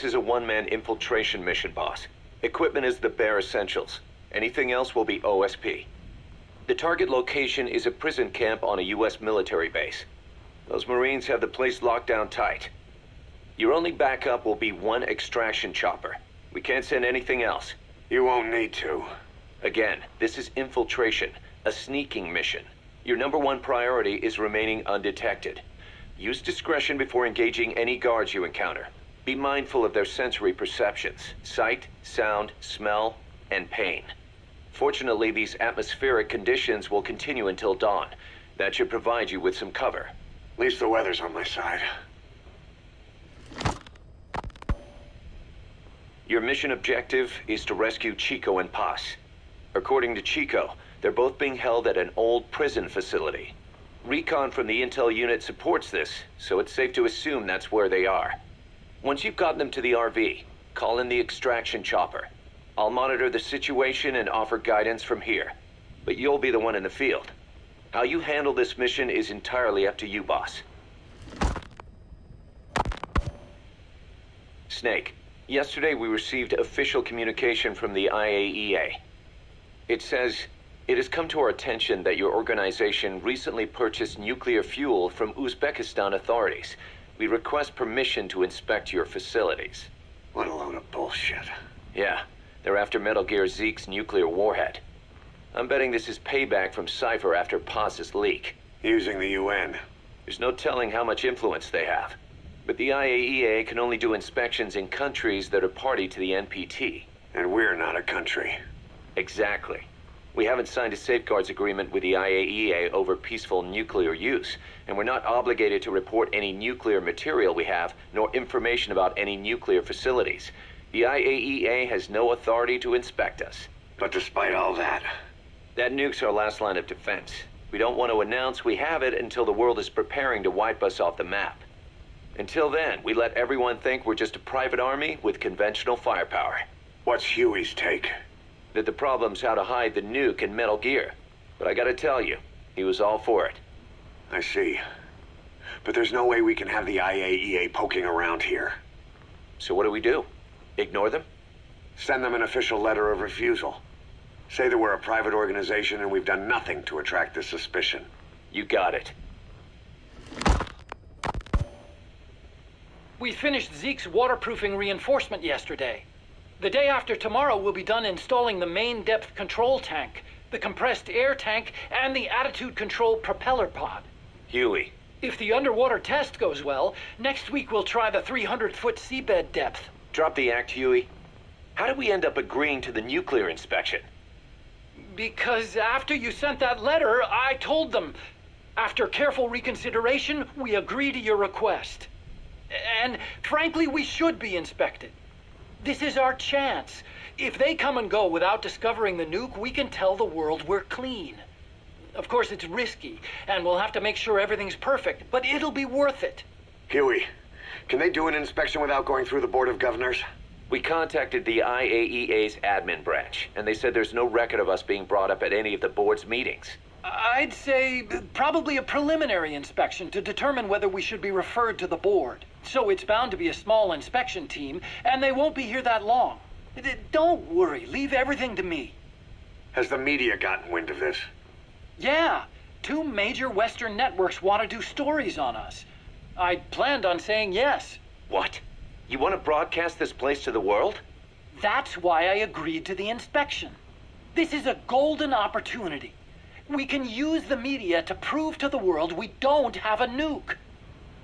This is a one-man infiltration mission, boss. Equipment is the bare essentials. Anything else will be OSP. The target location is a prison camp on a U.S. military base. Those Marines have the place locked down tight. Your only backup will be one extraction chopper. We can't send anything else. You won't need to. Again, this is infiltration, a sneaking mission. Your #1 priority is remaining undetected. Use discretion before engaging any guards you encounter. Be mindful of their sensory perceptions: sight, sound, smell, and pain. Fortunately, these atmospheric conditions will continue until dawn. That should provide you with some cover. At least the weather's on my side. Your mission objective is to rescue Chico and Paz. According to Chico, they're both being held at an old prison facility. Recon from the intel unit supports this, so it's safe to assume that's where they are. Once you've gotten them to the RV, call in the extraction chopper. I'll monitor the situation and offer guidance from here, but you'll be the one in the field. How you handle this mission is entirely up to you, boss. Snake, yesterday we received official communication from the IAEA. It says, "It has come to our attention that your organization recently purchased nuclear fuel from Uzbekistan authorities. We request permission to inspect your facilities." What a load of bullshit. Yeah, they're after Metal Gear Zeke's nuclear warhead. I'm betting this is payback from Cypher after Paz's leak. Using the UN. There's no telling how much influence they have. But the IAEA can only do inspections in countries that are party to the NPT. And we're not a country. Exactly. We haven't signed a safeguards agreement with the IAEA over peaceful nuclear use, and we're not obligated to report any nuclear material we have, nor information about any nuclear facilities. The IAEA has no authority to inspect us. But despite all that... That nuke's our last line of defense. We don't want to announce we have it until the world is preparing to wipe us off the map. Until then, we let everyone think we're just a private army with conventional firepower. What's Huey's take? That the problem's how to hide the nuke in Metal Gear. But I gotta tell you, he was all for it. I see. But there's no way we can have the IAEA poking around here. So what do? Ignore them? Send them an official letter of refusal. Say that we're a private organization and we've done nothing to attract this suspicion. You got it. We finished Zeke's waterproofing reinforcement yesterday. The day after tomorrow, we'll be done installing the main depth control tank, the compressed air tank, and the attitude control propeller pod. Huey. If the underwater test goes well, next week we'll try the 300-foot seabed depth. Drop the act, Huey. How did we end up agreeing to the nuclear inspection? Because after you sent that letter, I told them. After careful reconsideration, we agree to your request. And frankly, we should be inspected. This is our chance. If they come and go without discovering the nuke, we can tell the world we're clean. Of course, it's risky, and we'll have to make sure everything's perfect, but it'll be worth it. Huey, can they do an inspection without going through the Board of Governors? We contacted the IAEA's admin branch, and they said there's no record of us being brought up at any of the board's meetings. I'd say probably a preliminary inspection to determine whether we should be referred to the board. So it's bound to be a small inspection team, and they won't be here that long. Don't worry, leave everything to me. Has the media gotten wind of this? Yeah, 2 major Western networks want to do stories on us. I planned on saying yes. What? You want to broadcast this place to the world? That's why I agreed to the inspection. This is a golden opportunity. We can use the media to prove to the world we don't have a nuke.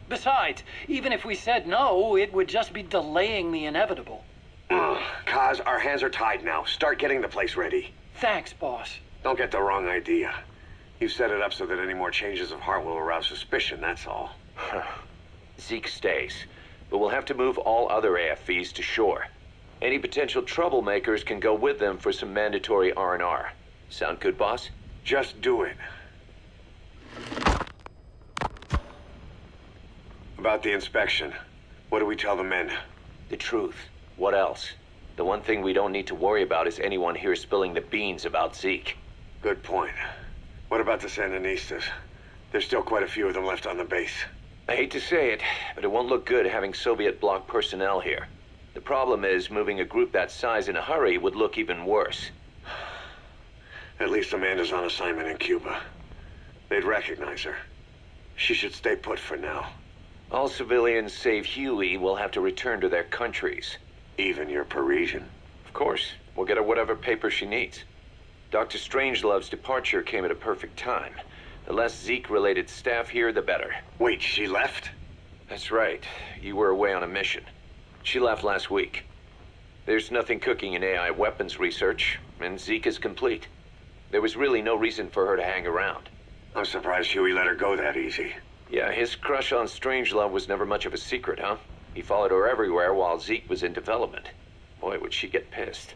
Besides, even if we said no, it would just be delaying the inevitable. Kaz, our hands are tied now. Start getting the place ready. Thanks, boss. Don't get the wrong idea. You've set it up so that any more changes of heart will arouse suspicion, that's all. Zeke stays, but we'll have to move all other AFVs to shore. Any potential troublemakers can go with them for some mandatory R&R. Sound good, boss? Just do it. About the inspection, what do we tell the men? The truth. What else? The one thing we don't need to worry about is anyone here spilling the beans about Zeke. Good point. What about the Sandinistas? There's still quite a few of them left on the base. I hate to say it, but it won't look good having Soviet bloc personnel here. The problem is, moving a group that size in a hurry would look even worse. At least Amanda's on assignment in Cuba. They'd recognize her. She should stay put for now. All civilians save Huey will have to return to their countries. Even your Parisian. Of course, we'll get her whatever paper she needs. Dr. Strangelove's departure came at a perfect time. The less Zeke-related staff here, the better. Wait, she left? That's right. You were away on a mission. She left last week. There's nothing cooking in AI weapons research, and Zeke is complete. There was really no reason for her to hang around. I'm surprised Huey let her go that easy. Yeah, his crush on Strangelove was never much of a secret, huh? He followed her everywhere while Zeke was in development. Boy, would she get pissed.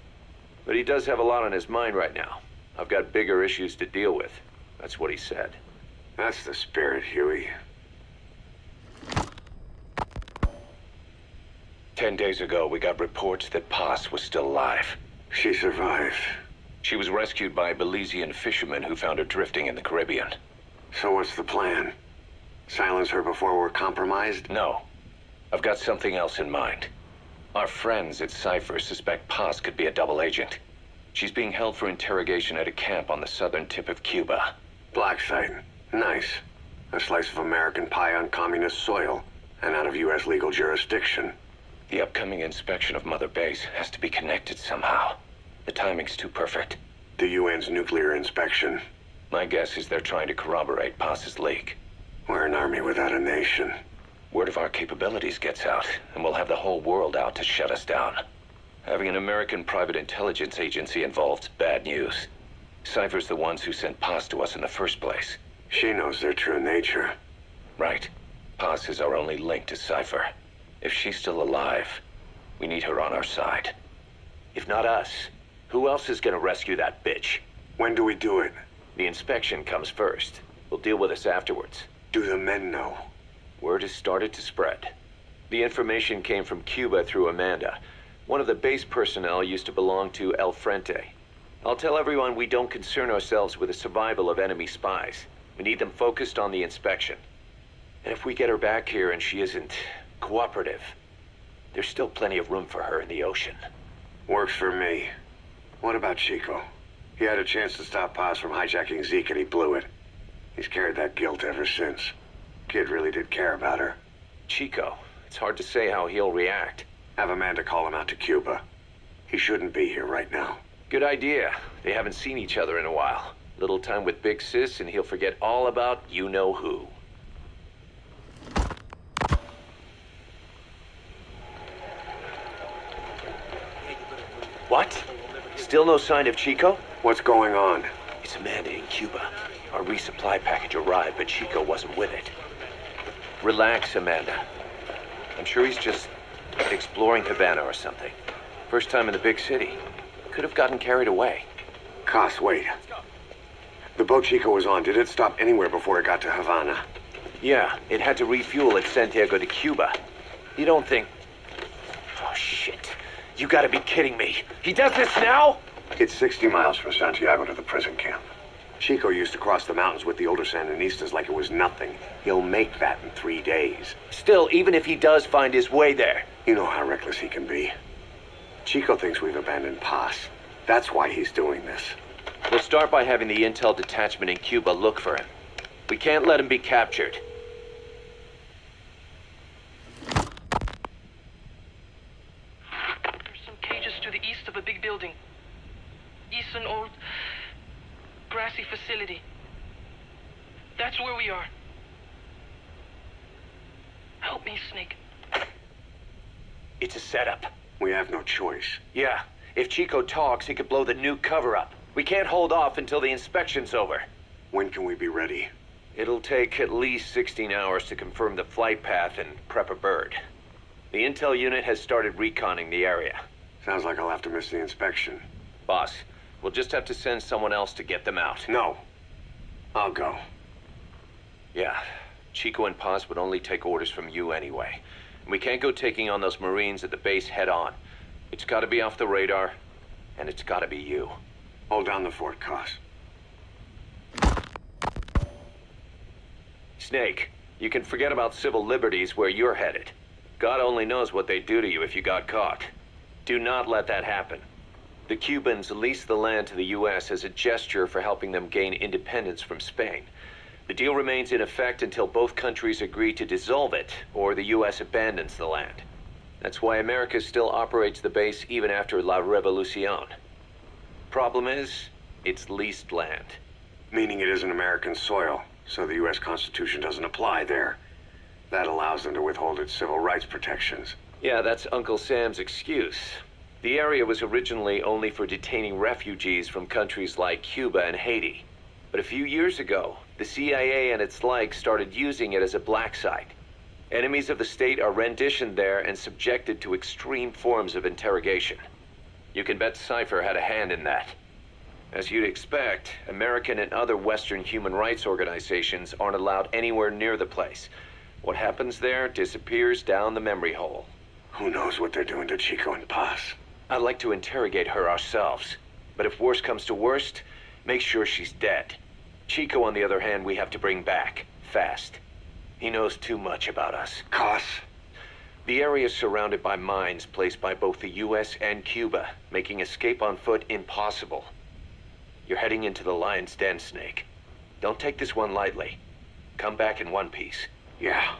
But he does have a lot on his mind right now. I've got bigger issues to deal with. That's what he said. That's the spirit, Huey. 10 days ago, we got reports that Paz was still alive. She survived. She was rescued by Belizean fishermen who found her drifting in the Caribbean. So what's the plan? Silence her before we're compromised? No. I've got something else in mind. Our friends at Cypher suspect Paz could be a double agent. She's being held for interrogation at a camp on the southern tip of Cuba. Black site. Nice. A slice of American pie on communist soil, and out of U.S. legal jurisdiction. The upcoming inspection of Mother Base has to be connected somehow. The timing's too perfect. The UN's nuclear inspection. My guess is they're trying to corroborate Paz's leak. We're an army without a nation. Word of our capabilities gets out, and we'll have the whole world out to shut us down. Having an American private intelligence agency involved's bad news. Cypher's the ones who sent Paz to us in the first place. She knows their true nature. Right. Paz is our only link to Cypher. If she's still alive, we need her on our side. If not us, who else is gonna rescue that bitch? When do we do it? The inspection comes first. We'll deal with us afterwards. Do the men know? Word has started to spread. The information came from Cuba through Amanda. One of the base personnel used to belong to El Frente. I'll tell everyone we don't concern ourselves with the survival of enemy spies. We need them focused on the inspection. And if we get her back here and she isn't cooperative, there's still plenty of room for her in the ocean. Works for me. What about Chico? He had a chance to stop Paz from hijacking Zeke and he blew it. He's carried that guilt ever since. Kid really did care about her. Chico, it's hard to say how he'll react. Have Amanda call him out to Cuba. He shouldn't be here right now. Good idea. They haven't seen each other in a while. Little time with Big Sis and he'll forget all about you-know-who. What? Still no sign of Chico? What's going on? It's Amanda in Cuba. Our resupply package arrived, but Chico wasn't with it. Relax, Amanda. I'm sure he's just exploring Havana or something. First time in the big city. Could have gotten carried away. Cos, wait. The boat Chico was on, did it stop anywhere before it got to Havana? Yeah, it had to refuel at Santiago de Cuba. You don't think... Oh, shit. You gotta be kidding me. He does this now? It's 60 miles from Santiago to the prison camp. Chico used to cross the mountains with the older Sandinistas like it was nothing. He'll make that in 3 days. Still, even if he does find his way there... You know how reckless he can be. Chico thinks we've abandoned Paz. That's why he's doing this. We'll start by having the intel detachment in Cuba look for him. We can't let him be captured. There's some cages to the east of a big building. East an old grassy facility. That's where we are. Help me, Snake. It's a setup. We have no choice. Yeah, if Chico talks, he could blow the new cover up. We can't hold off until the inspection's over. When can we be ready? It'll take at least 16 hours to confirm the flight path and prep a bird. The intel unit has started reconning the area. Sounds like I'll have to miss the inspection. Boss, we'll just have to send someone else to get them out. No. I'll go. Yeah, Chico and Paz would only take orders from you anyway. We can't go taking on those Marines at the base head on. It's gotta be off the radar, and it's gotta be you. Hold down the fort, Cos. Snake, you can forget about civil liberties where you're headed. God only knows what they'd do to you if you got caught. Do not let that happen. The Cubans leased the land to the U.S. as a gesture for helping them gain independence from Spain. The deal remains in effect until both countries agree to dissolve it, or the U.S. abandons the land. That's why America still operates the base even after La Revolucion. Problem is, it's leased land. Meaning it isn't American soil, so the U.S. Constitution doesn't apply there. That allows them to withhold its civil rights protections. Yeah, that's Uncle Sam's excuse. The area was originally only for detaining refugees from countries like Cuba and Haiti. But a few years ago, the CIA and its like started using it as a black site. Enemies of the state are renditioned there and subjected to extreme forms of interrogation. You can bet Cypher had a hand in that. As you'd expect, American and other Western human rights organizations aren't allowed anywhere near the place. What happens there disappears down the memory hole. Who knows what they're doing to Chico and Paz? I'd like to interrogate her ourselves. But if worst comes to worst, make sure she's dead. Chico, on the other hand, we have to bring back. Fast. He knows too much about us. Cos? The area is surrounded by mines placed by both the U.S. and Cuba, making escape on foot impossible. You're heading into the Lion's Den, Snake. Don't take this one lightly. Come back in one piece. Yeah.